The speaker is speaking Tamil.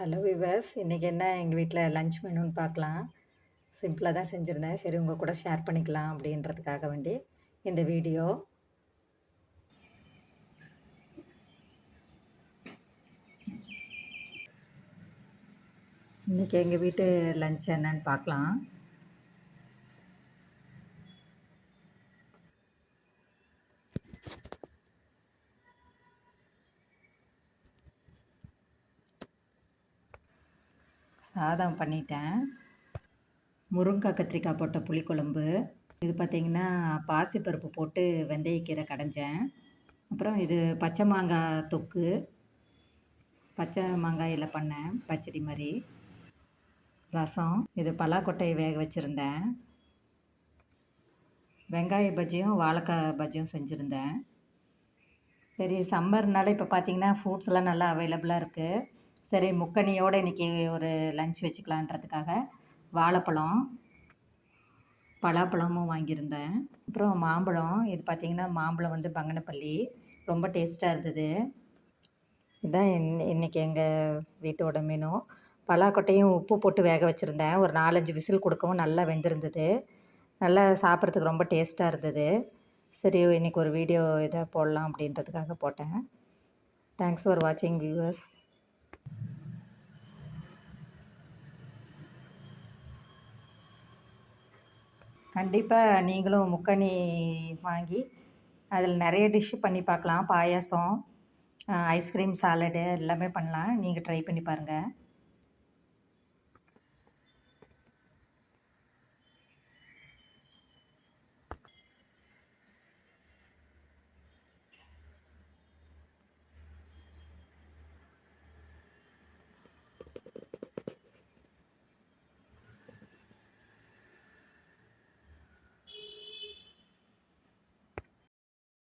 ஹலோ விவர்ஸ், இன்றைக்கி என்ன எங்கள் வீட்டில் லஞ்ச் மெனுன்னு பார்க்கலாம். சிம்பிளாக தான் செஞ்சுருந்தேன். சரி உங்கள் கூட ஷேர் பண்ணிக்கலாம் அப்படின்றதுக்காக வேண்டி இந்த வீடியோ. இன்றைக்கி எங்கள் வீட்டு லஞ்ச் என்னன்னு பார்க்கலாம். சாதம் பண்ணிட்டேன். முருங்கைக்காய் கத்திரிக்காய் போட்ட புளிக்குழம்பு. இது பார்த்திங்கன்னா பாசிப்பருப்பு போட்டு வெந்தயக்கீரை கடைஞ்சேன். அப்புறம் இது பச்சை மாங்காய் தொக்கு, பச்சை மாங்காயில் பண்ணேன் பச்சடி மாதிரி. ரசம், இது பலாக்கொட்டையை வேக வச்சுருந்தேன். வெங்காய பஜ்ஜியும் வாழைக்காய் பஜ்ஜியும் செஞ்சுருந்தேன். சரி, சம்மர்னால இப்போ பார்த்திங்கன்னா ஃப்ரூட்ஸ்லாம் நல்லா அவைலபிளாக இருக்குது. சரி முக்கனியோடு இன்றைக்கி ஒரு லஞ்ச் வச்சுக்கலான்றதுக்காக வாழைப்பழம், பலாப்பழமும் வாங்கியிருந்தேன். அப்புறம் மாம்பழம். இது பார்த்திங்கன்னா மாம்பழம் வந்து பங்கனப்பள்ளி, ரொம்ப டேஸ்ட்டாக இருந்தது. இதுதான் இன்றைக்கி எங்கள் வீட்டோட மெனு. பலாக்கொட்டையும் உப்பு போட்டு வேக வச்சுருந்தேன். ஒரு 4-5 விசில் கொடுக்கவும் நல்லா வெந்திருந்தது. நல்லா சாப்பிட்றதுக்கு ரொம்ப டேஸ்ட்டாக இருந்தது. சரி இன்றைக்கி ஒரு வீடியோ இதை போடலாம் அப்படின்றதுக்காக போட்டேன். தேங்க்ஸ் ஃபார் வாட்சிங் வியூவர்ஸ். கண்டிப்பாக நீங்களும் முக்கனி வாங்கி அதில் நிறைய டிஷ்ஷு பண்ணி பார்க்கலாம். பாயாசம், ஐஸ்கிரீம், சாலடு எல்லாமே பண்ணலாம். நீங்கள் ட்ரை பண்ணி பாருங்கள்.